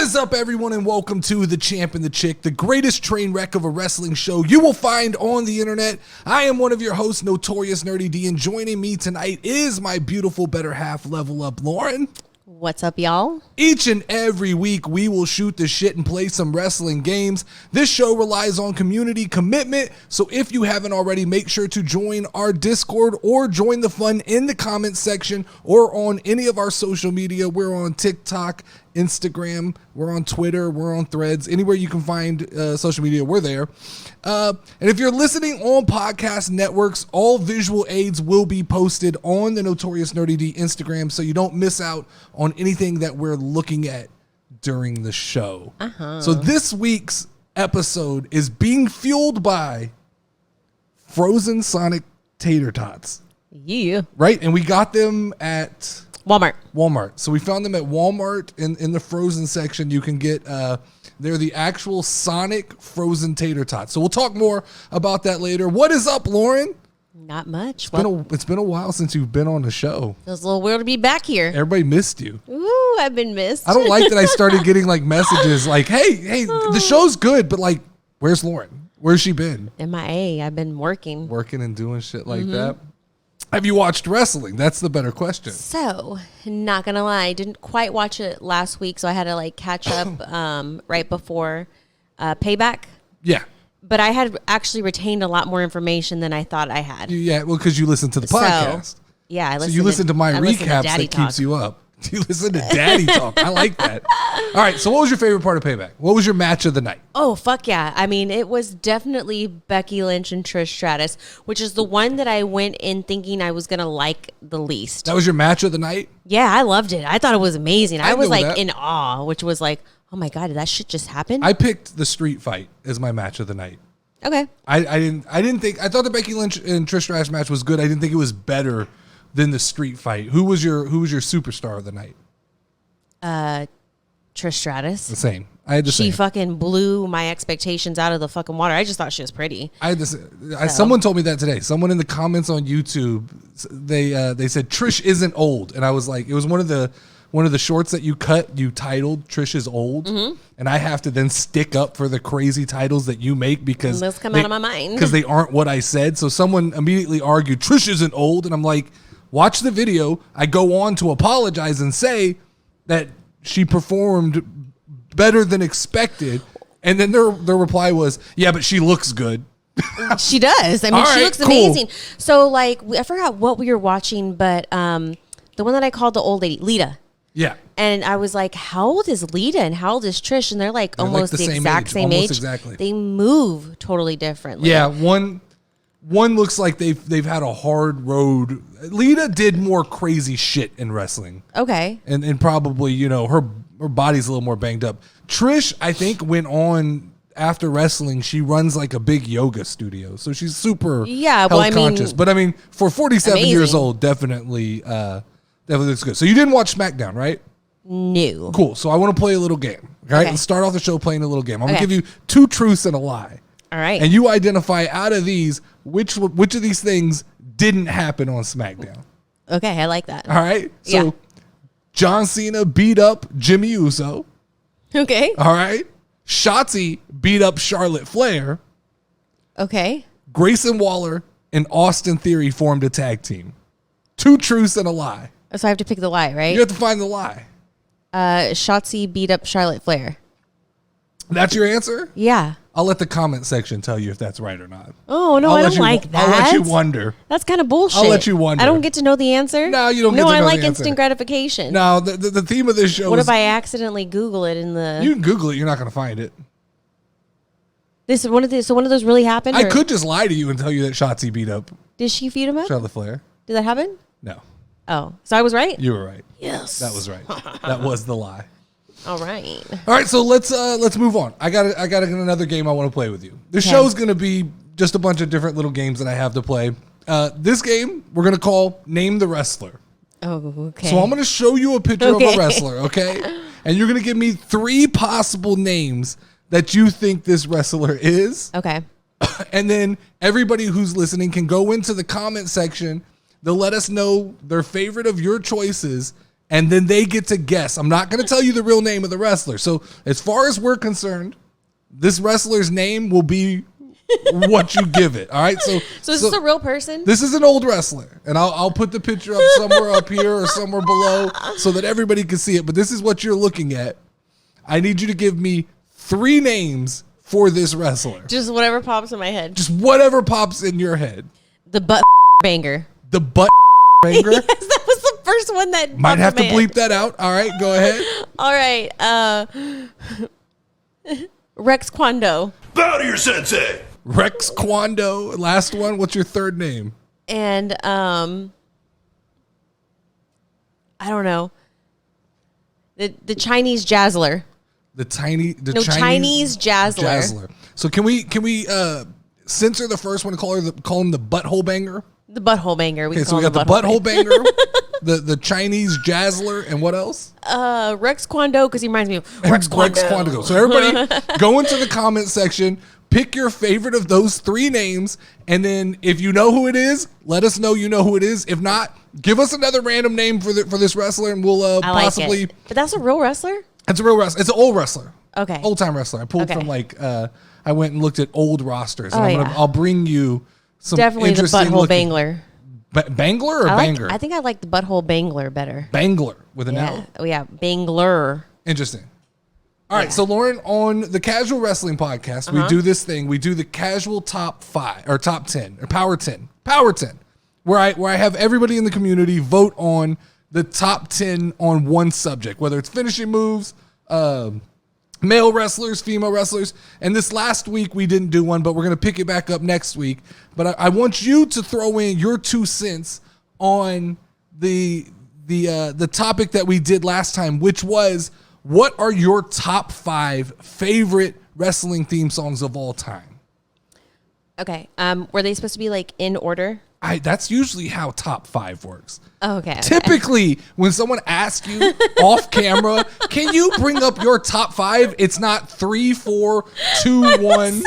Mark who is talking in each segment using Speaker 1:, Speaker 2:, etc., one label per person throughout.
Speaker 1: is up, everyone, and welcome to The Champ and the Chick, the greatest train wreck of a wrestling show you will find on the internet. I am one of your hosts, Notorious Nerdy D, and joining me tonight is my beautiful better half, Level Up Lauren.
Speaker 2: What's up, y'all?
Speaker 1: Each and every week, we will shoot the shit and play some wrestling games. This show relies on community commitment, so if you haven't already, make sure to join our Discord or join the fun in the comments section or on any of our social media. We're on TikTok, Instagram, we're on Twitter, we're on Threads, anywhere you can find social media, we're there. And if you're listening on podcast networks, all visual aids will be posted on the Notorious Nerdy D Instagram, so you don't miss out on anything that we're looking at during the show. So this week's episode is being fueled by frozen Sonic Tater Tots.
Speaker 2: Yeah.
Speaker 1: Right? And we got them at
Speaker 2: Walmart.
Speaker 1: So we found them at Walmart in the frozen section. You can get, they're the actual Sonic frozen tater tots. So we'll talk more about that later. What is up, Lauren?
Speaker 2: Not much.
Speaker 1: It's been a while since you've been on the show.
Speaker 2: Feels a little weird to be back here.
Speaker 1: Everybody missed you.
Speaker 2: Ooh, I've been missed.
Speaker 1: I don't like that I started getting like messages like, hey, the show's good, but like, where's Lauren? Where's she been?
Speaker 2: MIA. I've been working.
Speaker 1: Working and doing shit like that. Have you watched wrestling? That's the better question.
Speaker 2: So, not gonna lie, I didn't quite watch it last week, so I had to like catch up right before Payback.
Speaker 1: Yeah.
Speaker 2: But I had actually retained a lot more information than I thought I had.
Speaker 1: Yeah, well, because you listened to the podcast.
Speaker 2: Yeah, I
Speaker 1: listen to my recaps that keeps you up. You listen to Daddy Talk. I like that. All right, so what was your favorite part of Payback? What was your match of the night?
Speaker 2: Oh, fuck yeah. I mean, it was definitely Becky Lynch and Trish Stratus, which is the one that I went in thinking I was going to like the least.
Speaker 1: That was your match of the night?
Speaker 2: Yeah, I loved it. I thought it was amazing. I was like
Speaker 1: that.
Speaker 2: in awe, which was like, oh my God, did that shit just happen?
Speaker 1: I picked the street fight as my match of the night.
Speaker 2: Okay.
Speaker 1: I thought the Becky Lynch and Trish Stratus match was good. I didn't think it was better than the street fight. Who was your superstar of the night?
Speaker 2: Trish Stratus.
Speaker 1: The same.
Speaker 2: She fucking blew my expectations out of the fucking water. I just thought she was pretty.
Speaker 1: Someone told me that today. Someone in the comments on YouTube, they said Trish isn't old, and I was like, it was one of the shorts that you cut. You titled Trish is old, and I have to then stick up for the crazy titles that you make because
Speaker 2: those come out of my mind
Speaker 1: because they aren't what I said. So someone immediately argued Trish isn't old, and I'm like, watch the video. I go on to apologize and say that she performed better than expected, and then their reply was, yeah, but she looks good.
Speaker 2: She does. I mean, she looks amazing. So like, I forgot what we were watching, but the one that I called the old lady, Lita.
Speaker 1: Yeah.
Speaker 2: And I was like, how old is Lita and how old is Trish? And they're like almost the exact same age.
Speaker 1: Exactly.
Speaker 2: They move totally differently.
Speaker 1: Yeah, one looks like they've had a hard road. Lita did more crazy shit in wrestling.
Speaker 2: Okay.
Speaker 1: And probably, her body's a little more banged up. Trish, I think, went on after wrestling. She runs like a big yoga studio. So she's super health conscious. But I mean, for 47 years old, definitely looks good. So you didn't watch SmackDown, right?
Speaker 2: No.
Speaker 1: Cool. So I want to play a little game. Okay? Let's start off the show playing a little game. I'm going to give you 2 truths and a lie.
Speaker 2: All right.
Speaker 1: And you identify out of these which of these things didn't happen on SmackDown.
Speaker 2: Okay, I like that.
Speaker 1: All right. So John Cena beat up Jimmy Uso.
Speaker 2: Okay.
Speaker 1: All right. Shotzi beat up Charlotte Flair.
Speaker 2: Okay.
Speaker 1: Grayson Waller and Austin Theory formed a tag team. 2 truths and a lie.
Speaker 2: So I have to pick the lie, right?
Speaker 1: You have to find the lie.
Speaker 2: Shotzi beat up Charlotte Flair.
Speaker 1: That's your answer?
Speaker 2: Yeah.
Speaker 1: I'll let the comment section tell you if that's right or not.
Speaker 2: Oh, no, I don't like that.
Speaker 1: I'll let you wonder.
Speaker 2: That's kind of bullshit.
Speaker 1: I'll let you wonder.
Speaker 2: I don't get to know the answer?
Speaker 1: No, you don't get to know the answer.
Speaker 2: No, I like instant gratification.
Speaker 1: No, the theme of this show
Speaker 2: What if I accidentally Google it in the...
Speaker 1: You can Google it. You're not going to find it.
Speaker 2: This is one of those really happened?
Speaker 1: I could just lie to you and tell you that Shotzi beat up
Speaker 2: Did she feed him up?
Speaker 1: Charlotte Flair.
Speaker 2: Did that happen?
Speaker 1: No.
Speaker 2: Oh, so I was right?
Speaker 1: You were right.
Speaker 2: Yes.
Speaker 1: That was right. That was the lie.
Speaker 2: All right.
Speaker 1: All right, so let's move on. I got another game I want to play with you. This show's going to be just a bunch of different little games that I have to play. This game we're going to call Name the Wrestler.
Speaker 2: Oh, okay.
Speaker 1: So I'm going to show you a picture of a wrestler, okay? And you're going to give me 3 possible names that you think this wrestler is.
Speaker 2: Okay.
Speaker 1: And then everybody who's listening can go into the comment section. They'll let us know their favorite of your choices, and then they get to guess. I'm not going to tell you the real name of the wrestler. So as far as we're concerned, this wrestler's name will be what you give it. All right. So
Speaker 2: is this a real person?
Speaker 1: This is an old wrestler, and I'll put the picture up somewhere up here or somewhere below so that everybody can see it. But this is what you're looking at. I need you to give me 3 names for this wrestler.
Speaker 2: Just whatever pops in my head.
Speaker 1: Just whatever pops in your head.
Speaker 2: The butt banger.
Speaker 1: The butt banger?
Speaker 2: Yes, that was the first one that
Speaker 1: might have to bleep
Speaker 2: head.
Speaker 1: that out. All right, go ahead.
Speaker 2: All right. Rex Kwando.
Speaker 3: Bow to your sensei.
Speaker 1: Rex Kwando. Last one. What's your third name?
Speaker 2: And I don't know. The Chinese Jazzler.
Speaker 1: Chinese
Speaker 2: Jazzler.
Speaker 1: So can we censor the first one and call him the Butthole Banger?
Speaker 2: The Butthole Banger.
Speaker 1: Okay, so we got the Butthole Banger, the Chinese Jazzler, and what else?
Speaker 2: Rex Kwando, because he reminds me of Rex Kwando.
Speaker 1: So everybody go into the comment section, pick your favorite of those 3 names, and then if you know who it is, let us know you know who it is. If not, give us another random name for this wrestler, and we'll possibly.
Speaker 2: Like it. But that's a real wrestler?
Speaker 1: It's a real wrestler. It's an old wrestler.
Speaker 2: Okay.
Speaker 1: Old time wrestler. I pulled from I went and looked at old rosters. And I'll bring you some
Speaker 2: definitely the Butthole
Speaker 1: looking.
Speaker 2: Bangler.
Speaker 1: Bangler or Banger?
Speaker 2: I think I like the Butthole Bangler better.
Speaker 1: Bangler with an
Speaker 2: yeah.
Speaker 1: L.
Speaker 2: Oh yeah, Bangler.
Speaker 1: Interesting. All right, so Lauren, on the Casual Wrestling Podcast, we do this thing. We do the casual top 5 or top 10 or power 10, where I have everybody in the community vote on the top 10 on one subject, whether it's finishing moves, male wrestlers, female wrestlers. And this last week we didn't do one, but we're going to pick it back up next week. But I want you to throw in your 2 cents on the topic that we did last time, which was, what are your top 5 favorite wrestling theme songs of all time?
Speaker 2: Okay. Were they supposed to be like in order?
Speaker 1: That's usually how top 5 works.
Speaker 2: Oh, okay.
Speaker 1: Typically, when someone asks you off camera, can you bring up your top 5? It's not 3, 4, 2, 1.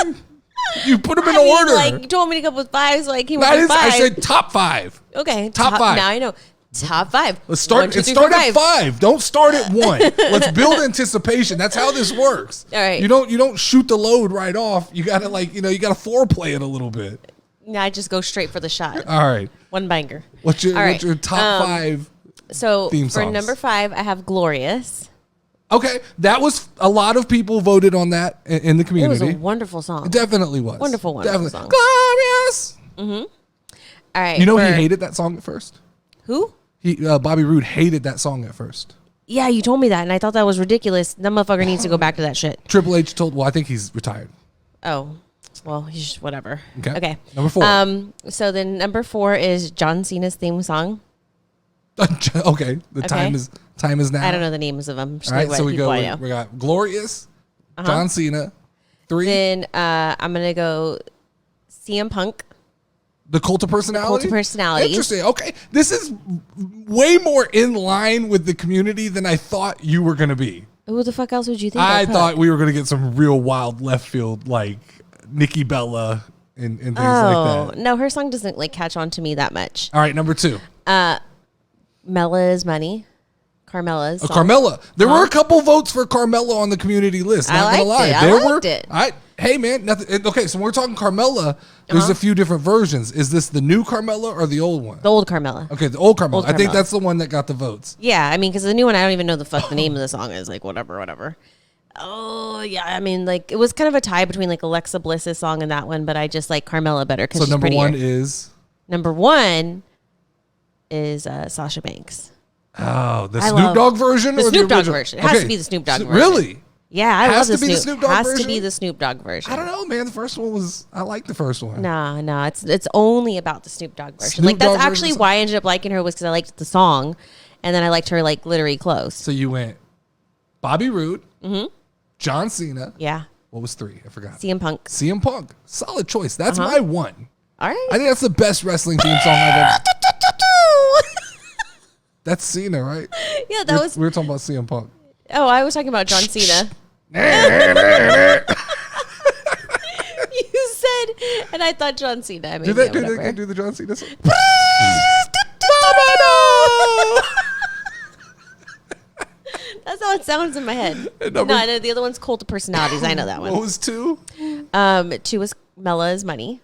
Speaker 1: You put them in order.
Speaker 2: Like, you told me to come up with 5, so I came up with 5.
Speaker 1: I said top 5.
Speaker 2: Okay.
Speaker 1: Top 5.
Speaker 2: Now I know. Top 5.
Speaker 1: Let's start.
Speaker 2: 1, 2, 3,
Speaker 1: start
Speaker 2: 4,
Speaker 1: at 5. Don't start at 1. Let's build anticipation. That's how this works.
Speaker 2: All right.
Speaker 1: You don't shoot the load right off. You gotta you gotta foreplay it a little bit.
Speaker 2: No, I just go straight for the shot.
Speaker 1: All right.
Speaker 2: One banger.
Speaker 1: What's your top 5?
Speaker 2: So
Speaker 1: theme
Speaker 2: for
Speaker 1: songs?
Speaker 2: number 5, I have Glorious.
Speaker 1: Okay, that was a lot of people voted on that in the
Speaker 2: It
Speaker 1: community.
Speaker 2: was a wonderful song.
Speaker 1: It definitely was.
Speaker 2: Wonderful
Speaker 1: Definitely.
Speaker 2: song.
Speaker 1: Glorious.
Speaker 2: All right.
Speaker 1: You know he hated that song at first.
Speaker 2: Who?
Speaker 1: Bobby Roode hated that song at first.
Speaker 2: Yeah, you told me that, and I thought that was ridiculous. That motherfucker needs to go back to that shit.
Speaker 1: Triple H told. Well, I think he's retired.
Speaker 2: Oh, well, he's whatever.
Speaker 1: Okay. Number 4.
Speaker 2: So then number 4 is John Cena's theme song.
Speaker 1: Okay. Time is now.
Speaker 2: I don't know the names of them.
Speaker 1: All right, so we got Glorious, John Cena, 3.
Speaker 2: Then I'm gonna go CM Punk.
Speaker 1: The Cult of Personality? Interesting. Okay. This is way more in line with the community than I thought you were going to be.
Speaker 2: Who the fuck else would you think?
Speaker 1: I thought we were going to get some real wild left field, like Nikki Bella and things like that.
Speaker 2: No, her song doesn't like catch on to me that much.
Speaker 1: All right, number 2.
Speaker 2: Mella's Money. Carmella's song.
Speaker 1: Carmella. There were a couple votes for Carmella on the community list. Not gonna lie.
Speaker 2: I liked it.
Speaker 1: Hey man, nothing. Okay, so when we're talking Carmella, there's a few different versions. Is this the new Carmella or the old one?
Speaker 2: The old Carmella.
Speaker 1: Okay, the old Carmella.
Speaker 2: Old
Speaker 1: I think
Speaker 2: Carmella.
Speaker 1: that's the one that got the votes.
Speaker 2: Yeah, I mean, because the new one, I don't even know the name of the song is. Like, whatever. Oh, yeah. I mean, like, it was kind of a tie between, like, Alexa Bliss's song and that one, but I just like Carmella better because she's
Speaker 1: number
Speaker 2: prettier.
Speaker 1: 1 is?
Speaker 2: Number 1 is Sasha Banks.
Speaker 1: Oh, the Snoop Dogg version?
Speaker 2: The
Speaker 1: or
Speaker 2: Snoop
Speaker 1: the
Speaker 2: Dogg
Speaker 1: original?
Speaker 2: version. It has to be the Snoop Dogg version.
Speaker 1: Really?
Speaker 2: Yeah, I love the Snoop Dogg
Speaker 1: version.
Speaker 2: Has to be the Snoop Dogg version.
Speaker 1: I don't know, man. The first one was, I like the first one.
Speaker 2: No, it's only about the Snoop Dogg version.
Speaker 1: Snoop
Speaker 2: Like, that's
Speaker 1: Dogg
Speaker 2: actually
Speaker 1: version.
Speaker 2: why I ended up liking her, was because I liked the song, and then I liked her, like, literally close.
Speaker 1: So you went Bobby Roode, John Cena.
Speaker 2: Yeah.
Speaker 1: What was 3? I forgot.
Speaker 2: CM Punk.
Speaker 1: CM Punk. Solid choice. That's my 1.
Speaker 2: All right.
Speaker 1: I think that's the best wrestling theme song I've ever. That's Cena, right?
Speaker 2: Yeah, that was.
Speaker 1: We were talking about CM Punk.
Speaker 2: Oh, I was talking about John Cena. You said, and I thought John Cena.
Speaker 1: Do the John Cena song?
Speaker 2: how it sounds in my head. No, the other one's Cult of Personalities. I know that one.
Speaker 1: What was 2?
Speaker 2: 2 was Mela is Money.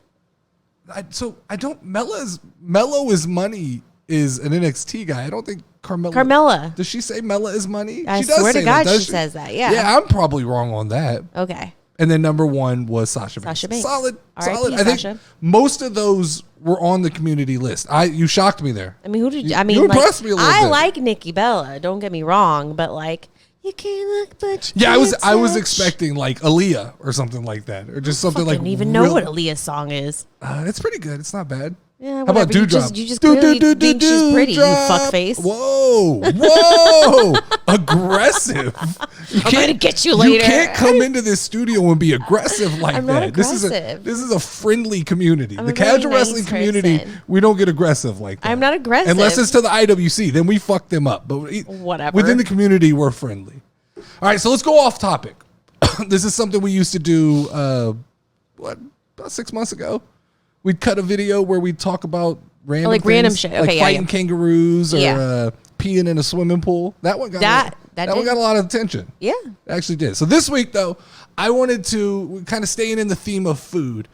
Speaker 1: Mellow is Money is an NXT guy. I don't think
Speaker 2: Carmella.
Speaker 1: Does she say Mela is Money?
Speaker 2: I
Speaker 1: she does
Speaker 2: swear
Speaker 1: say
Speaker 2: to God,
Speaker 1: that,
Speaker 2: she says that. Yeah.
Speaker 1: Yeah, I'm probably wrong on that.
Speaker 2: Okay.
Speaker 1: And then number 1 was Sasha Banks. Solid. I think most of those were on the community list. You shocked me there.
Speaker 2: I mean, who did you? I mean,
Speaker 1: you impressed me a little bit.
Speaker 2: I like Nikki Bella. Don't get me wrong, but like, you can't look, but you
Speaker 1: I was expecting like Aaliyah or something like that, or just something like.
Speaker 2: I don't even know what Aaliyah's song is.
Speaker 1: It's pretty good. It's not bad.
Speaker 2: Yeah,
Speaker 1: how about Dewdrop?
Speaker 2: You just clearly think she's pretty, you fuckface.
Speaker 1: Whoa, aggressive.
Speaker 2: I'm gonna get you later.
Speaker 1: You can't come into this studio and be aggressive like
Speaker 2: I'm
Speaker 1: that.
Speaker 2: not aggressive.
Speaker 1: This is a friendly community.
Speaker 2: I'm
Speaker 1: the
Speaker 2: a very
Speaker 1: casual
Speaker 2: nice
Speaker 1: wrestling community,
Speaker 2: person.
Speaker 1: we don't get aggressive like that.
Speaker 2: I'm not aggressive.
Speaker 1: Unless it's to the IWC, then we fuck them up. But
Speaker 2: whatever.
Speaker 1: Within the community, we're friendly. All right, so let's go off topic. This is something we used to do, about 6 months ago? We'd cut a video where we'd talk about random
Speaker 2: shit.
Speaker 1: Okay, like fighting kangaroos or peeing in a swimming pool. That one got one got a lot of attention.
Speaker 2: Yeah.
Speaker 1: It actually did. So this week, though, I wanted to kind of staying in the theme of food.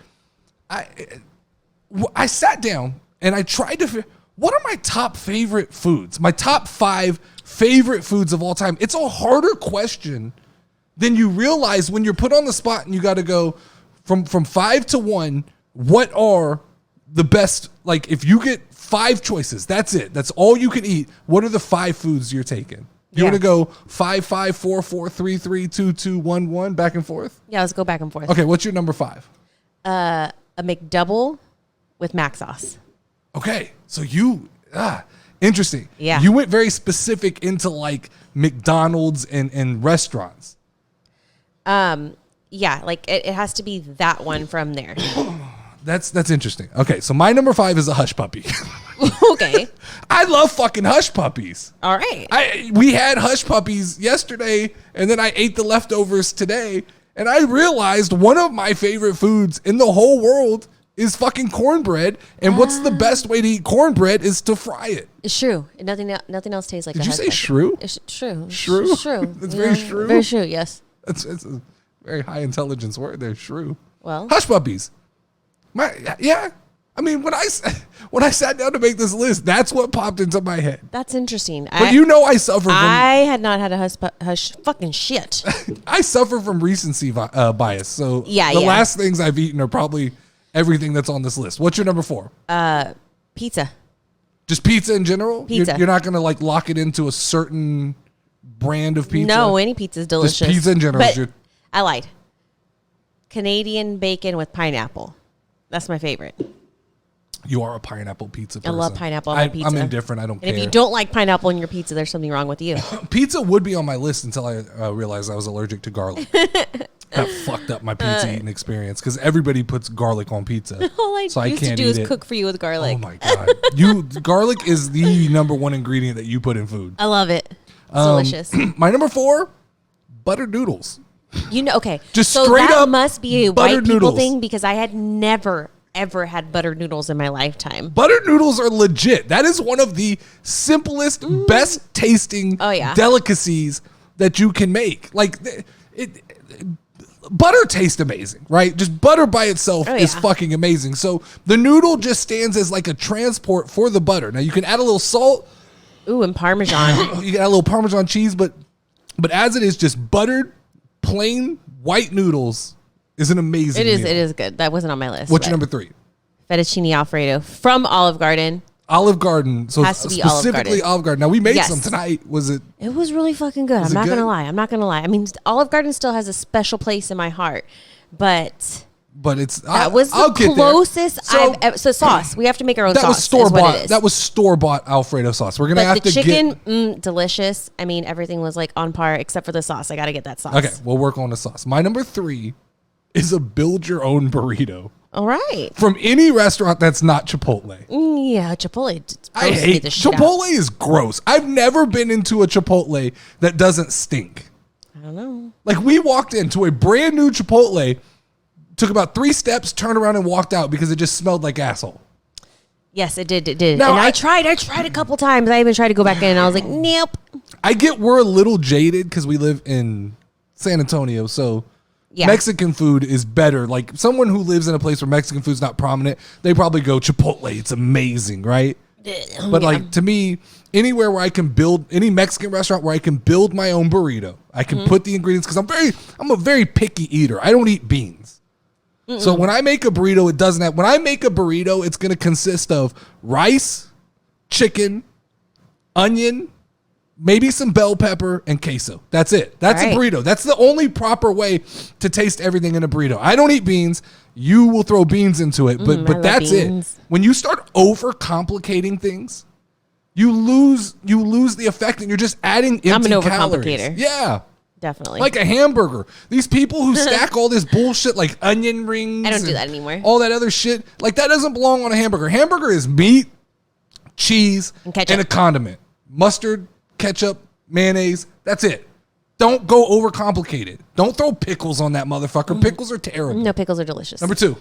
Speaker 1: I sat down and I tried to figure, what are my top favorite foods? My top 5 favorite foods of all time. It's a harder question than you realize when you're put on the spot and you got to go from 5 to 1. What are the best, like if you get 5 choices, that's it. That's all you can eat. What are the 5 foods you're taking? You want to go 5, 5, 4, 4, 3, 3, 2, 2, 1, 1, back and forth?
Speaker 2: Yeah, let's go back and forth.
Speaker 1: Okay, what's your number 5?
Speaker 2: A McDouble with mac sauce.
Speaker 1: Okay, so interesting.
Speaker 2: Yeah.
Speaker 1: You went very specific into like McDonald's and restaurants.
Speaker 2: Yeah, like it has to be that one from there.
Speaker 1: That's interesting. Okay, so my number 5 is a hush puppy.
Speaker 2: Okay.
Speaker 1: I love fucking hush puppies.
Speaker 2: All right.
Speaker 1: We had hush puppies yesterday, and then I ate the leftovers today, and I realized one of my favorite foods in the whole world is fucking cornbread. And what's the best way to eat cornbred is to fry it.
Speaker 2: It's true. Nothing else tastes like.
Speaker 1: Did you say shrew?
Speaker 2: It's true.
Speaker 1: Shrew?
Speaker 2: Shrew.
Speaker 1: It's very shrew.
Speaker 2: Very true. Yes.
Speaker 1: It's a very high intelligence word there. Shrew.
Speaker 2: Well,
Speaker 1: hush puppies. I mean, when I sat down to make this list, that's what popped into my head.
Speaker 2: That's interesting.
Speaker 1: But I suffer from...
Speaker 2: I had not had a hush fucking shit.
Speaker 1: I suffer from recency bias. So the last things I've eaten are probably everything that's on this list. What's your number 4?
Speaker 2: Pizza.
Speaker 1: Just pizza in general?
Speaker 2: Pizza.
Speaker 1: You're not going to like lock it into a certain brand of pizza?
Speaker 2: No, any pizza is delicious.
Speaker 1: Just pizza in general.
Speaker 2: But I lied. Canadian bacon with pineapple. That's my favorite.
Speaker 1: You are a pineapple pizza person.
Speaker 2: I love pineapple on my pizza.
Speaker 1: I'm indifferent. I don't care.
Speaker 2: And if you don't like pineapple in your pizza, there's something wrong with you.
Speaker 1: Pizza would be on my list until I realized I was allergic to garlic. That fucked up my pizza eating experience because everybody puts garlic on pizza.
Speaker 2: All I used to do is cook for you with garlic.
Speaker 1: Oh my God. Garlic is the number 1 ingredient that you put in food.
Speaker 2: I love it. It's delicious.
Speaker 1: My number 4, buttered noodles.
Speaker 2: Okay.
Speaker 1: Just so straight up
Speaker 2: must be a white people
Speaker 1: noodles.
Speaker 2: thing because I had never, ever had buttered noodles in my lifetime.
Speaker 1: Buttered noodles are legit. That is one of the simplest, best tasting delicacies that you can make. Like butter tastes amazing, right? Just butter by itself is fucking amazing. So the noodle just stands as like a transport for the butter. Now you can add a little salt.
Speaker 2: Ooh, and Parmesan.
Speaker 1: You can add a little Parmesan cheese, but as it is just buttered, plain white noodles is an amazing meal.
Speaker 2: It is good. That wasn't on my list.
Speaker 1: What's your number 3?
Speaker 2: Fettuccine Alfredo from Olive Garden.
Speaker 1: Olive Garden. So
Speaker 2: has to be
Speaker 1: specifically Olive Garden. Now we made some tonight. Was it?
Speaker 2: It was really fucking good. I'm not going to lie. I mean, Olive Garden still has a special place in my heart, but that was the closest I've ever. So sauce. We have to make our own sauce.
Speaker 1: That was store-bought. That was store-bought Alfredo sauce. We're going to have to get...
Speaker 2: the chicken, delicious. I mean, everything was like on par except for the sauce. I got to get that sauce.
Speaker 1: Okay, we'll work on the sauce. My number 3 is a build-your-own burrito.
Speaker 2: All right.
Speaker 1: From any restaurant that's not Chipotle.
Speaker 2: Yeah, Chipotle.
Speaker 1: I hate Chipotle is gross. I've never been into a Chipotle that doesn't stink.
Speaker 2: I don't know.
Speaker 1: Like we walked into a brand new Chipotle, took about 3 steps, turned around and walked out because it just smelled like asshole.
Speaker 2: Yes, it did. Now, and I tried a couple times. I even tried to go back in and I was like, nope.
Speaker 1: I get we're a little jaded because we live in San Antonio, so Mexican food is better. Like someone who lives in a place where Mexican food's not prominent, they probably go Chipotle. It's amazing, right? But like to me, anywhere where I can build any Mexican restaurant where I can build my own burrito, I can put the ingredients because I'm a very picky eater. I don't eat beans. So when I make a burrito, when I make a burrito, it's going to consist of rice, chicken, onion, maybe some bell pepper and queso. That's it. That's a burrito. That's the only proper way to taste everything in a burrito. I don't eat beans. You will throw beans into it, but that's it. When you start over complicating things, you lose the effect and you're just adding empty calories. I'm an overcomplicator. Yeah.
Speaker 2: Definitely.
Speaker 1: Like a hamburger. These people who stack all this bullshit like onion rings.
Speaker 2: I don't do that anymore.
Speaker 1: All that other shit. Like that doesn't belong on a hamburger. Hamburger is meat, cheese, and a condiment. Mustard, ketchup, mayonnaise. That's it. Don't go overcomplicated. Don't throw pickles on that motherfucker. Pickles are terrible.
Speaker 2: No, pickles are delicious.
Speaker 1: Number 2.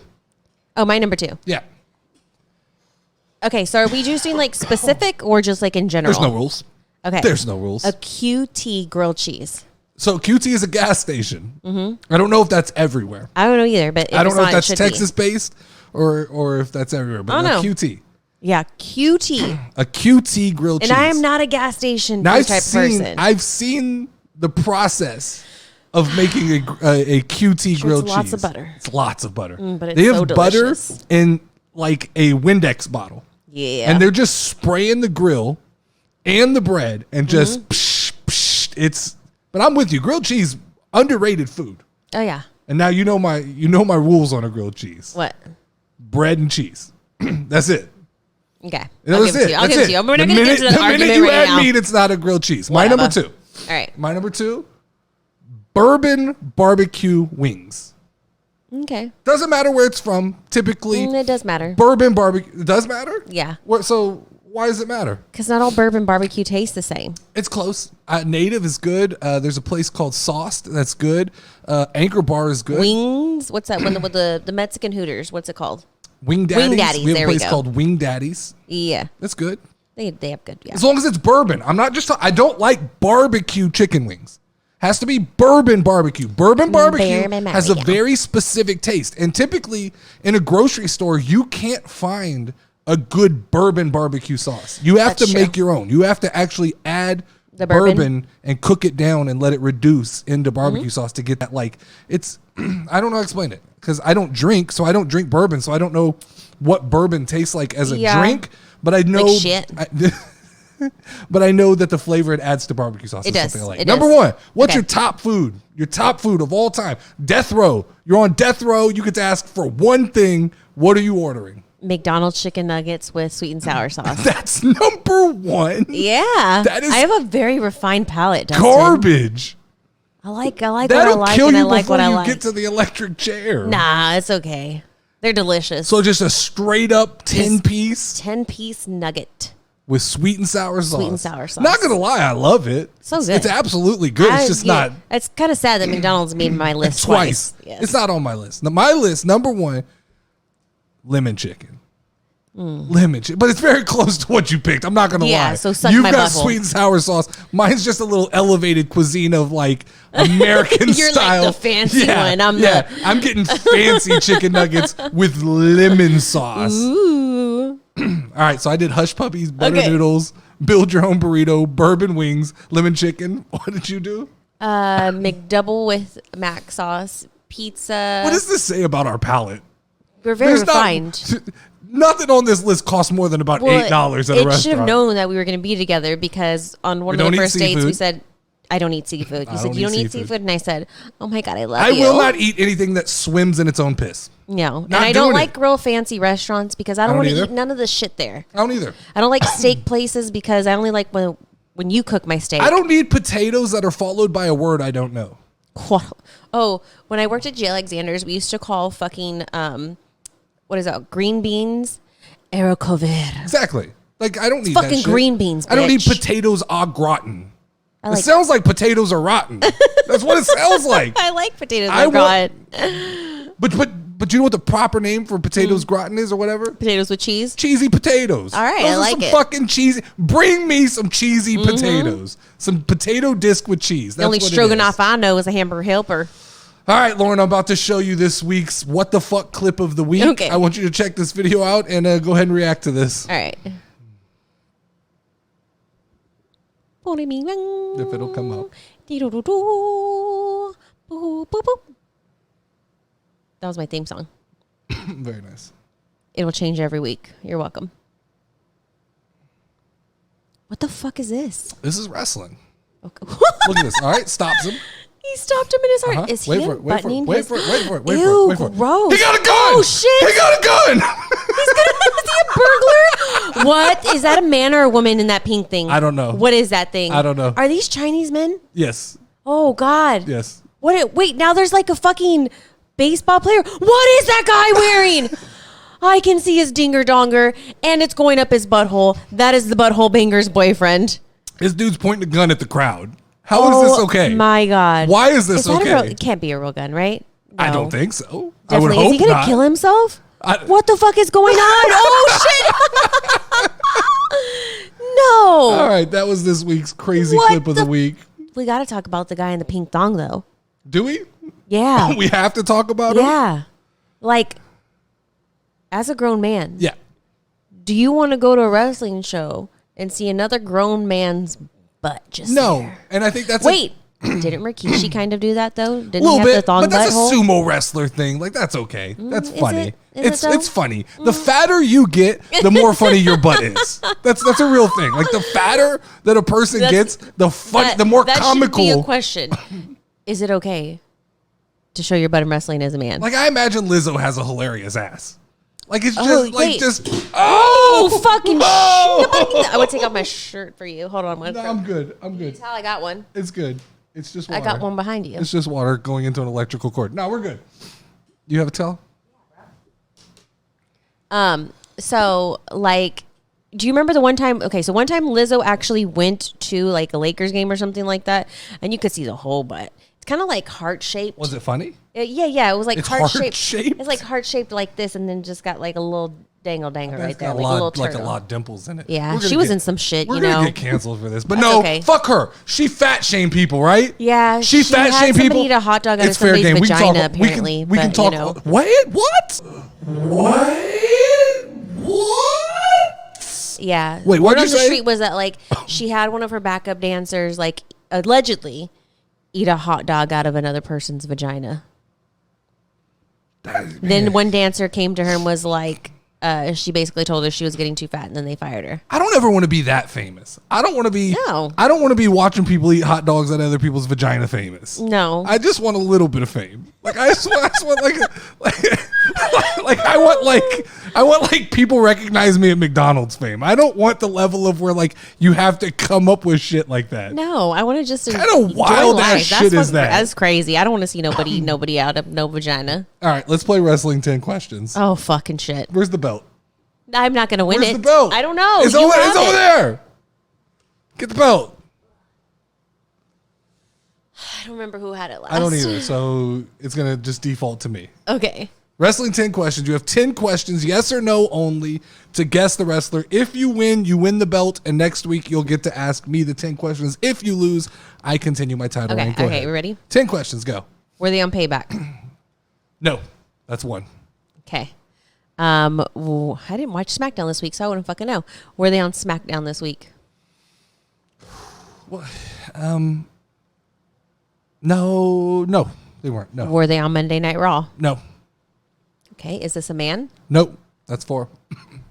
Speaker 2: Oh, my number 2.
Speaker 1: Yeah.
Speaker 2: Okay, so are we just doing like specific or just like in general?
Speaker 1: There's no rules.
Speaker 2: Okay.
Speaker 1: There's no rules.
Speaker 2: A QT grilled cheese.
Speaker 1: So QT is a gas station. I don't know if that's everywhere.
Speaker 2: I don't know either, but
Speaker 1: I don't know if that's Texas based or if that's everywhere. But QT.
Speaker 2: Yeah, QT.
Speaker 1: A QT grilled cheese.
Speaker 2: And I am not a gas station type person.
Speaker 1: I've seen the process of making a QT grilled cheese.
Speaker 2: Lots of butter.
Speaker 1: It's lots of butter.
Speaker 2: But it's
Speaker 1: they have
Speaker 2: so delicious.
Speaker 1: butter in like a Windex bottle.
Speaker 2: Yeah.
Speaker 1: And they're just spraying the grill and the bread and just psh. But I'm with you. Grilled cheese, underrated food.
Speaker 2: Oh yeah.
Speaker 1: And now you know my rules on a grilled cheese.
Speaker 2: What?
Speaker 1: Bread and cheese. That's it.
Speaker 2: Okay.
Speaker 1: I'll give it to you.
Speaker 2: We're not going to get to the argument right now.
Speaker 1: The minute you add meat, it's not a grilled cheese.
Speaker 2: Whatever.
Speaker 1: My number 2.
Speaker 2: All right.
Speaker 1: My number 2, bourbon barbecue wings.
Speaker 2: Okay.
Speaker 1: Doesn't matter where it's from. Typically,
Speaker 2: it does matter.
Speaker 1: Bourbon barbecue. It does matter?
Speaker 2: Yeah.
Speaker 1: So why does it matter?
Speaker 2: Because not all bourbon barbecue tastes the same.
Speaker 1: It's close. Native is good. There's a place called Sauced that's good. Anchor Bar is good.
Speaker 2: Wings. What's that one with the Mexican Hooters? What's it called?
Speaker 1: Wing Daddies.
Speaker 2: Wing Daddies.
Speaker 1: We have a place called Wing Daddies.
Speaker 2: Yeah.
Speaker 1: That's good.
Speaker 2: They have good. Yeah.
Speaker 1: As long as it's bourbon. I don't like barbecue chicken wings. Has to be bourbon barbecue. Bourbon barbecue has a very specific taste. And typically in a grocery store, you can't find a good bourbon barbecue sauce. You have to make your own. You have to actually add the bourbon and cook it down and let it reduce into barbecue sauce to get that it's I don't know how to explain it because I don't drink, so I don't drink bourbon, so I don't know what bourbon tastes like as a drink, but I know
Speaker 2: shit.
Speaker 1: But I know that the flavor it adds to barbecue sauce is something I like. Number 1, what's your top food? Your top food of all time. Death row. You're on death row. You get to ask for one thing. What are you ordering?
Speaker 2: McDonald's chicken nuggets with sweet and sour sauce.
Speaker 1: That's number 1.
Speaker 2: Yeah.
Speaker 1: That is
Speaker 2: I have a very refined palate, Dustin.
Speaker 1: Garbage.
Speaker 2: I like what I like and I like what I like.
Speaker 1: That'll kill you before you get to the electric chair.
Speaker 2: Nah, it's okay. They're delicious.
Speaker 1: So just a straight up 10-piece?
Speaker 2: 10-piece nugget.
Speaker 1: With sweet and sour sauce.
Speaker 2: Sweet and sour sauce.
Speaker 1: Not going to lie, I love it.
Speaker 2: So good.
Speaker 1: It's absolutely good. It's just not.
Speaker 2: It's kind of sad that McDonald's made my list twice. Yes.
Speaker 1: It's not on my list. Now, my list, number 1, lemon chicken. Lemon chicken. But it's very close to what you picked. I'm not going to lie.
Speaker 2: Yeah, so suck
Speaker 1: You've
Speaker 2: my
Speaker 1: got
Speaker 2: butthole.
Speaker 1: Sweet and sour sauce. Mine's just a little elevated cuisine of like American
Speaker 2: You're
Speaker 1: style.
Speaker 2: You're like the fancy one.
Speaker 1: I'm getting fancy chicken nuggets with lemon sauce.
Speaker 2: Ooh.
Speaker 1: All right, so I did hush puppies, butter noodles, build your own burrito, bourbon wings, lemon chicken. What did you do?
Speaker 2: McDouble with mac sauce, pizza.
Speaker 1: What does this say about our palate?
Speaker 2: We're very refined.
Speaker 1: Nothing on this list costs more than about $8 at a restaurant.
Speaker 2: It should have known that we were going to be together because on one of the first dates we said, I don't eat seafood. You said, you don't eat seafood? And I said, oh my God, I love you.
Speaker 1: I will not eat anything that swims in its own piss.
Speaker 2: No. And I don't like real fancy restaurants because I don't want to eat none of the shit there.
Speaker 1: I don't either.
Speaker 2: I don't like steak places because I only like when you cook my steak.
Speaker 1: I don't need potatoes that are followed by a word I don't know.
Speaker 2: Oh, when I worked at J. Alexander's, we used to call fucking, what is that, green beans, haricots.
Speaker 1: Exactly. Like, I don't need that shit.
Speaker 2: Fucking green beans, bitch.
Speaker 1: I don't need potatoes au gratin. It sounds like potatoes are rotten. That's what it sounds like.
Speaker 2: I like potatoes au gratin.
Speaker 1: But do you know what the proper name for potatoes gratin is or whatever?
Speaker 2: Potatoes with cheese?
Speaker 1: Cheesy potatoes.
Speaker 2: All right,
Speaker 1: Those
Speaker 2: I
Speaker 1: are
Speaker 2: like
Speaker 1: some
Speaker 2: it.
Speaker 1: fucking cheesy. Bring me some cheesy potatoes. Some potato disc with cheese. That's
Speaker 2: the only
Speaker 1: what
Speaker 2: stroganoff I know is a hamburger helper.
Speaker 1: All right, Lauren, I'm about to show you this week's What the Fuck clip of the week.
Speaker 2: Okay.
Speaker 1: I want you to check this video out and go ahead and react to this.
Speaker 2: All right.
Speaker 1: If it'll come up.
Speaker 2: That was my theme song.
Speaker 1: Very nice.
Speaker 2: It'll change every week. You're welcome. What the fuck is this?
Speaker 1: This is wrestling.
Speaker 2: Okay.
Speaker 1: Look at this. All right, stops him.
Speaker 2: He stopped him in his heart.
Speaker 1: Uh-huh.
Speaker 2: Is he buttoning
Speaker 1: wait for it.
Speaker 2: Ew, gross.
Speaker 1: He got a gun.
Speaker 2: Oh, shit.
Speaker 1: He got a gun.
Speaker 2: Is he a burglar? What? Is that a man or a woman in that pink thing?
Speaker 1: I don't know.
Speaker 2: What is that thing?
Speaker 1: I don't know.
Speaker 2: Are these Chinese men?
Speaker 1: Yes.
Speaker 2: Oh, God.
Speaker 1: Yes.
Speaker 2: Wait, now there's like a fucking baseball player. What is that guy wearing? I can see his dinger donger, and it's going up his butthole. That is the butthole banger's boyfriend.
Speaker 1: This dude's pointing a gun at the crowd. How is this okay?
Speaker 2: My God.
Speaker 1: Why is this okay?
Speaker 2: It can't be a real gun, right? No.
Speaker 1: I don't think so.
Speaker 2: Definitely.
Speaker 1: I would hope
Speaker 2: Is he going
Speaker 1: not.
Speaker 2: to kill himself? What the fuck is going on? Oh, shit. No.
Speaker 1: All right, that was this week's crazy
Speaker 2: What
Speaker 1: clip of the week.
Speaker 2: We got to talk about the guy in the pink thong, though.
Speaker 1: Do we?
Speaker 2: Yeah.
Speaker 1: We have to talk about him?
Speaker 2: Yeah. Like, as a grown man.
Speaker 1: Yeah.
Speaker 2: Do you want to go to a wrestling show and see another grown man's butt just there?
Speaker 1: And I think that's
Speaker 2: Wait. Didn't Rikishi kind of do that, though? Didn't
Speaker 1: a little
Speaker 2: he have
Speaker 1: bit,
Speaker 2: the thong
Speaker 1: but that's
Speaker 2: butthole?
Speaker 1: a sumo wrestler thing. Like, that's okay. That's funny.
Speaker 2: Is it
Speaker 1: funny. The fatter you get, the more funny your butt is. That's a real thing. Like, the fatter that a person gets, the more comical.
Speaker 2: That should be a question. Is it okay to show your butt in wrestling as a man?
Speaker 1: Like, I imagine Lizzo has a hilarious ass. Like, it's just, fucking
Speaker 2: I would take off my shirt for you. Hold on.
Speaker 1: No, I'm good.
Speaker 2: That's how I got one.
Speaker 1: It's good. It's just water.
Speaker 2: I got one behind you.
Speaker 1: It's just water going into an electrical cord. No, we're good. You have a towel?
Speaker 2: So, like, do you remember the one time? Okay, so one time Lizzo actually went to, like, a Lakers game or something like that, and you could see the whole butt. It's kind of like heart-shaped.
Speaker 1: Was it funny?
Speaker 2: Yeah. It was like heart-shaped.
Speaker 1: Heart-shaped?
Speaker 2: It's like heart-shaped like this, and then just got, like, a little danger right there. Like
Speaker 1: a lot of dimples in it.
Speaker 2: Yeah, she was in some shit,
Speaker 1: We're going to get canceled for this. But
Speaker 2: okay.
Speaker 1: Fuck her. She fat-shamed people, right?
Speaker 2: Yeah.
Speaker 1: She fat-shamed people.
Speaker 2: Eat a hot dog out of somebody's vagina, apparently.
Speaker 1: We can talk. What?
Speaker 2: Yeah.
Speaker 1: Wait, what did you say?
Speaker 2: The street was that, like, she had one of her backup dancers, like, allegedly eat a hot dog out of another person's vagina. Then one dancer came to her and was like, she basically told her she was getting too fat, and then they fired her.
Speaker 1: I don't ever want to be that famous. I don't want to be.
Speaker 2: No.
Speaker 1: I don't want to be watching people eat hot dogs out of other people's vagina famous.
Speaker 2: No.
Speaker 1: I just want a little bit of fame. Like I just want I want people recognize me at McDonald's fame. I don't want the level of where like you have to come up with shit like that.
Speaker 2: No, I want to just
Speaker 1: kind of wild ass shit is that.
Speaker 2: That's crazy. I don't want to see nobody out of no vagina.
Speaker 1: All right, let's play wrestling 10 questions.
Speaker 2: Oh fucking shit!
Speaker 1: Where's the belt?
Speaker 2: I'm not gonna win
Speaker 1: Where's
Speaker 2: it.
Speaker 1: the belt?
Speaker 2: I don't know.
Speaker 1: It's over there. Get the belt.
Speaker 2: I don't remember who had it last.
Speaker 1: I don't either, so it's going to just default to me.
Speaker 2: Okay.
Speaker 1: Wrestling 10 questions. You have 10 questions, yes or no only, to guess the wrestler. If you win the belt, and next week you'll get to ask me the 10 questions. If you lose, I continue my title reign. Go ahead.
Speaker 2: We ready?
Speaker 1: 10 questions, go.
Speaker 2: Were they on Payback?
Speaker 1: No, that's one.
Speaker 2: Okay. I didn't watch SmackDown this week, so I wouldn't fucking know. Were they on SmackDown this week?
Speaker 1: Well, no, they weren't. No.
Speaker 2: Were they on Monday Night Raw?
Speaker 1: No.
Speaker 2: Okay. Is this a man?
Speaker 1: Nope. That's 4.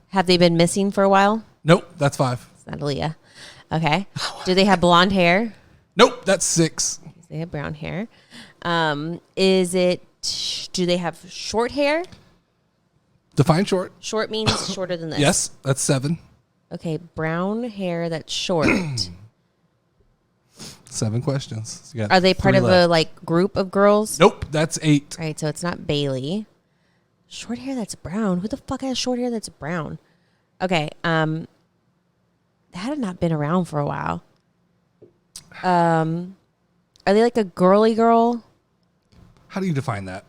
Speaker 2: Have they been missing for a while?
Speaker 1: Nope. That's 5.
Speaker 2: It's not Aaliyah. Okay. Do they have blonde hair?
Speaker 1: Nope. That's 6.
Speaker 2: They have brown hair. Do they have short hair?
Speaker 1: Define short.
Speaker 2: Short means shorter than this.
Speaker 1: Yes. That's 7.
Speaker 2: Okay. Brown hair that's short.
Speaker 1: 7 questions.
Speaker 2: Are they part of a group of girls?
Speaker 1: Nope. That's 8.
Speaker 2: All right. So it's not Bailey. Short hair that's brown. Who the fuck has short hair that's brown? Okay. That had not been around for a while. Are they like a girly girl?
Speaker 1: How do you define that?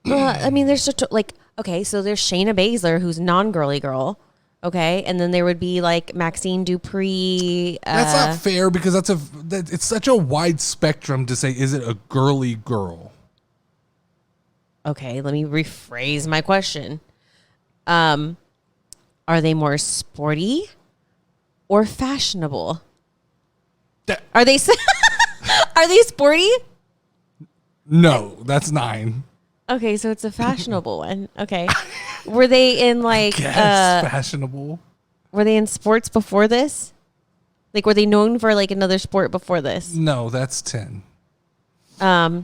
Speaker 2: I mean, there's such like, okay, so there's Shayna Baszler, who's non-girly girl. Okay, and then there would be like Maxine Dupree.
Speaker 1: That's not fair because it's such a wide spectrum to say, is it a girly girl?
Speaker 2: Okay, let me rephrase my question. Are they more sporty or fashionable? Are they sporty?
Speaker 1: No, that's 9.
Speaker 2: Okay, so it's a fashionable one. Okay. Were they in like
Speaker 1: fashionable?
Speaker 2: Were they in sports before this? Like, were they known for like another sport before this?
Speaker 1: No, that's 10.
Speaker 2: It's Shayna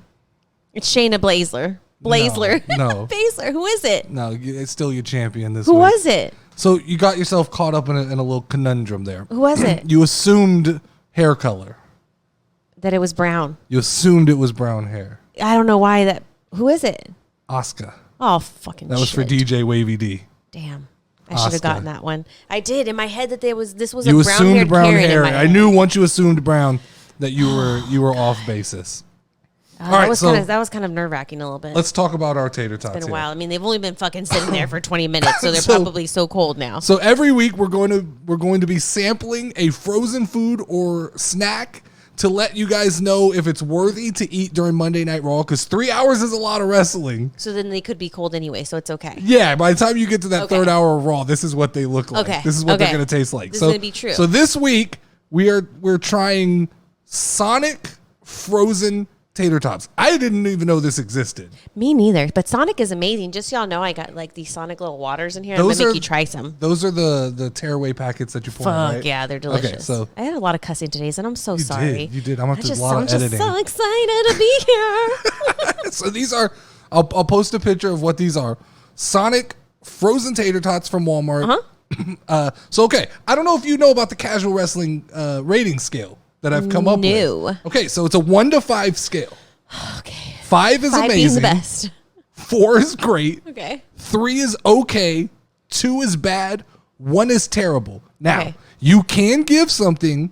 Speaker 2: Baszler.
Speaker 1: No.
Speaker 2: Baszler. Who is it?
Speaker 1: No, it's still your champion this
Speaker 2: week. Who was it?
Speaker 1: So you got yourself caught up in a little conundrum there.
Speaker 2: Who was it?
Speaker 1: You assumed hair color.
Speaker 2: That it was brown.
Speaker 1: You assumed it was brown hair.
Speaker 2: I don't know why that. Who is it?
Speaker 1: Asuka.
Speaker 2: Oh, fucking
Speaker 1: That was for DJ Wavy D.
Speaker 2: Damn. I should have gotten that one. I did. In my head that this was
Speaker 1: you
Speaker 2: a brown-haired
Speaker 1: brown
Speaker 2: Karen
Speaker 1: hair.
Speaker 2: in my head.
Speaker 1: I knew once you assumed brown that you were off basis.
Speaker 2: All right, that was kind of nerve-wracking a little bit.
Speaker 1: Let's talk about our tater tots.
Speaker 2: It's been a while. I mean, they've only been fucking sitting there for 20 minutes, so they're probably so cold now.
Speaker 1: So every week we're going to be sampling a frozen food or snack to let you guys know if it's worthy to eat during Monday Night Raw, because 3 hours is a lot of wrestling.
Speaker 2: So then they could be cold anyway, so it's okay.
Speaker 1: Yeah, by the time you get to that third hour of Raw, this is what they look like.
Speaker 2: Okay.
Speaker 1: This is what they're going to taste like.
Speaker 2: This is going to be true.
Speaker 1: So this week we're trying Sonic frozen tater tots. I didn't even know this existed.
Speaker 2: Me neither. But Sonic is amazing. Just so y'all know, I got like these Sonic little waters in here. I'm going to make you try some.
Speaker 1: Those are the tearaway packets that you pour in, right?
Speaker 2: Yeah, they're delicious. Okay, so I had a lot of cussing today, and I'm so sorry.
Speaker 1: You did. I'm going to have to do a lot of editing.
Speaker 2: I'm just so excited to be here.
Speaker 1: So these are, I'll post a picture of what these are. Sonic frozen tater tots from Walmart. So, okay. I don't know if you know about the casual wrestling rating scale that I've come up with. Okay, so it's a 1 to 5 scale.
Speaker 2: Okay.
Speaker 1: 5 is amazing.
Speaker 2: Being the best.
Speaker 1: 4 is great.
Speaker 2: Okay. 3
Speaker 1: is okay. 2 is bad. 1 is terrible. Now, you can give something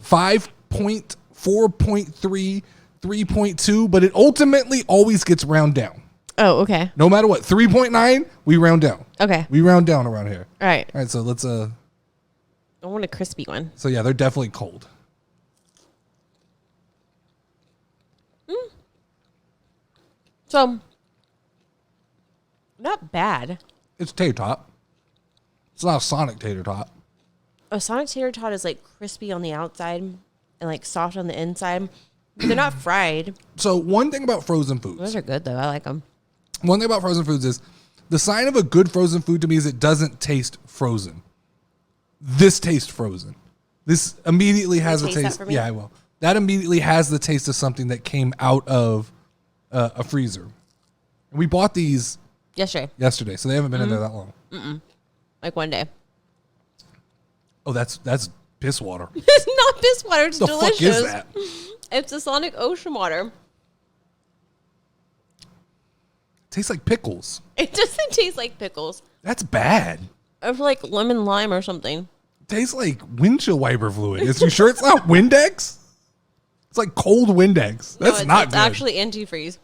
Speaker 1: 5.4.3, 3.2, but it ultimately always gets round down.
Speaker 2: Oh, okay.
Speaker 1: No matter what. 3.9, we round down.
Speaker 2: Okay.
Speaker 1: We round down around here.
Speaker 2: All right.
Speaker 1: All right, so let's
Speaker 2: I want a crispy one.
Speaker 1: So yeah, they're definitely cold.
Speaker 2: So, not bad.
Speaker 1: It's tater tot. It's not a Sonic tater tot.
Speaker 2: A Sonic tater tot is like crispy on the outside and like soft on the inside. But they're not fried.
Speaker 1: So one thing about frozen foods.
Speaker 2: Those are good though. I like them.
Speaker 1: One thing about frozen foods is the sign of a good frozen food to me is it doesn't taste frozen. This tastes frozen. This immediately has a taste. Yeah, I will. That immediately has the taste of something that came out of a freezer. And we bought these yesterday, so they haven't been in there that long.
Speaker 2: Like one day.
Speaker 1: Oh, that's piss water.
Speaker 2: It's not piss water. It's delicious.
Speaker 1: The fuck is that?
Speaker 2: It's the Sonic ocean water.
Speaker 1: Tastes like pickles.
Speaker 2: It doesn't taste like pickles.
Speaker 1: That's bad.
Speaker 2: Or like lemon lime or something.
Speaker 1: Tastes like windshield wiper fluid. Is you sure it's not Windex? It's like cold Windex. That's not good. It's
Speaker 2: actually antifreeze.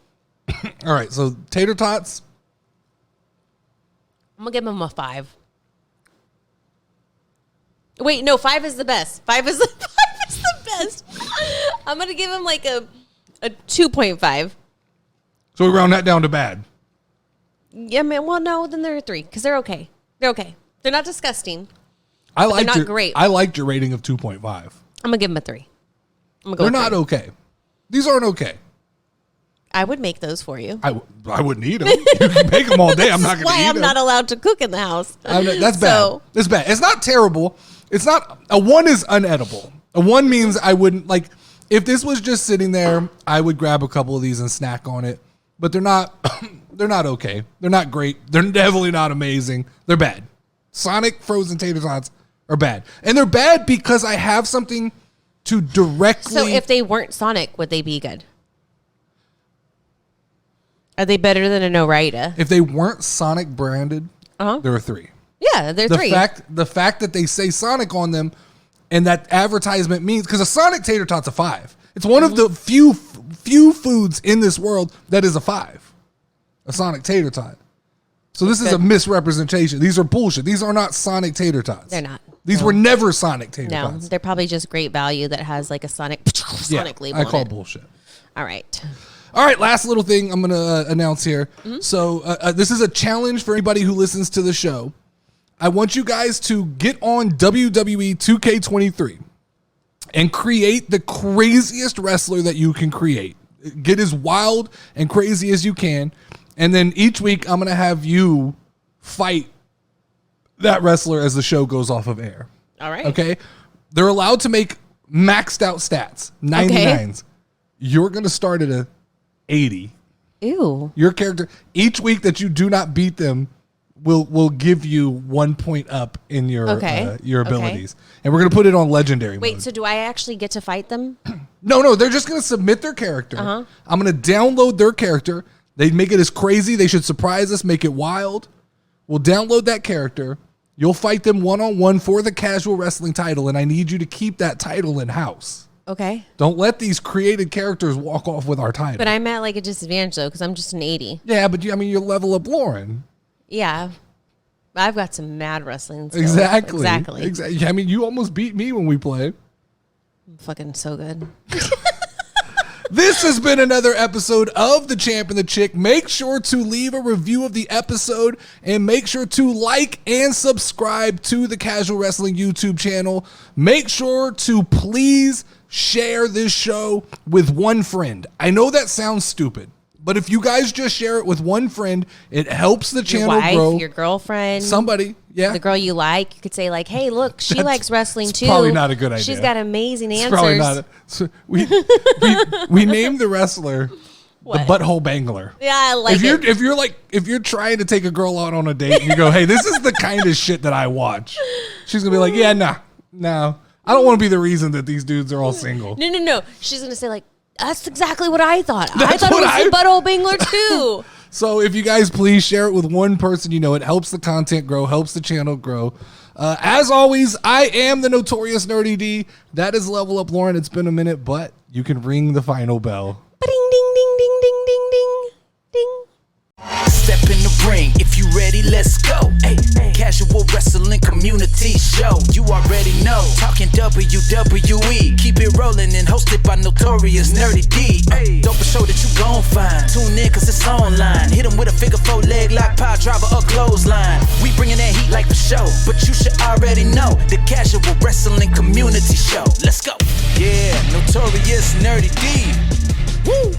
Speaker 1: All right, so tater tots.
Speaker 2: I'm going to give them a 5. Wait, no, 5 is the best. 5 is the best. I'm going to give them like a 2.5.
Speaker 1: So we round that down to bad.
Speaker 2: Yeah, man. Well, no, then they're a 3 because they're okay. They're okay. They're not disgusting.
Speaker 1: They're not great. I liked your rating of 2.5. I'm
Speaker 2: going to give them a 3.
Speaker 1: They're not okay. These aren't okay.
Speaker 2: I would make those for you.
Speaker 1: I wouldn't eat them. You can make them all day. I'm not going to eat them.
Speaker 2: That's why I'm not allowed to cook in the house.
Speaker 1: That's bad. It's bad. It's not terrible. It's not. A 1 is unedible. A 1 means I wouldn't, like, if this was just sitting there, I would grab a couple of these and snack on it. But they're not, they're not okay. They're not great. They're definitely not amazing. They're bad. Sonic frozen tater tots are bad. And they're bad because I have something to directly.
Speaker 2: So if they weren't Sonic, would they be good? Are they better than a no-writer?
Speaker 1: If they weren't Sonic branded, they're a 3.
Speaker 2: Yeah, they're 3.
Speaker 1: The fact that they say Sonic on them and that advertisement means, because a Sonic tater tot's a 5. It's one of the few foods in this world that is a 5. a Sonic Tater Tot. So this is a misrepresentation. These are bullshit. These are not Sonic Tater Tots.
Speaker 2: They're not.
Speaker 1: These were never Sonic Tater Tots.
Speaker 2: No, they're probably just Great Value that has like a Sonic label.
Speaker 1: I call bullshit.
Speaker 2: All right.
Speaker 1: Last little thing I'm going to announce here. Mm-hmm. So this is a challenge for anybody who listens to the show. I want you guys to get on WWE 2K23 and create the craziest wrestler that you can create. Get as wild and crazy as you can. And then each week I'm going to have you fight that wrestler as the show goes off of air.
Speaker 2: All right.
Speaker 1: Okay. They're allowed to make maxed out stats, 99s. Okay. You're going to start at a 80.
Speaker 2: Ew.
Speaker 1: Your character, each week that you do not beat them, will give you 1 point up in your abilities. Okay. And we're going to put it on legendary mode.
Speaker 2: Wait, so do I actually get to fight them?
Speaker 1: No, they're just going to submit their character. Uh-huh. I'm going to download their character. They make it as crazy. They should surprise us, make it wild. We'll download that character. You'll fight them one-on-one for the casual wrestling title, and I need you to keep that title in-house.
Speaker 2: Okay.
Speaker 1: Don't let these created characters walk off with our title.
Speaker 2: But I'm at like a disadvantage, though, because I'm just an 80.
Speaker 1: Yeah, but you're level up Lauren.
Speaker 2: Yeah. I've got some mad wrestling skills.
Speaker 1: Exactly. I mean, you almost beat me when we played.
Speaker 2: I'm fucking so good.
Speaker 1: This has been another episode of The Champ and the Chick. Make sure to leave a review of the episode and make sure to like and subscribe to the Casual Wrestling YouTube channel. Make sure to please share this show with one friend. I know that sounds stupid, but if you guys just share it with one friend, it helps the channel
Speaker 2: your wife,
Speaker 1: grow.
Speaker 2: Your girlfriend,
Speaker 1: somebody, yeah,
Speaker 2: the girl you like. You could say like, "Hey, look, she likes wrestling too."
Speaker 1: Probably not a good idea.
Speaker 2: She's got amazing answers.
Speaker 1: Probably not. We named the wrestler the Butthole Bangler.
Speaker 2: Yeah, I like it.
Speaker 1: If you're trying to take a girl out on a date and you go, "Hey, this is the kind of shit that I watch," she's gonna be like, "Yeah, no, I don't want to be the reason that these dudes are all single."
Speaker 2: No. She's gonna say like, "That's exactly what I thought. I thought it was the Butthole Bangler too."
Speaker 1: So if you guys please share it with one person, it helps the content grow, helps the channel grow. As always, I am the Notorious Nerdy D. That is Level Up Lauren. It's been a minute, but you can ring the final bell.
Speaker 2: Ding, ding, ding, ding, ding, ding, ding, ding.
Speaker 3: Step in the ring, if you ready, let's go. Hey, casual wrestling community show. You already know, talking WWE. Keep it rolling and hosted by Notorious Nerdy D. Dope show that you gon' find. Tune in cause it's online. Hit 'em with a figure 4 leg lock, power driver or clothesline. We bringing that heat like for show, but you should already know the casual wrestling community show. Let's go. Yeah, Notorious Nerdy D. Woo!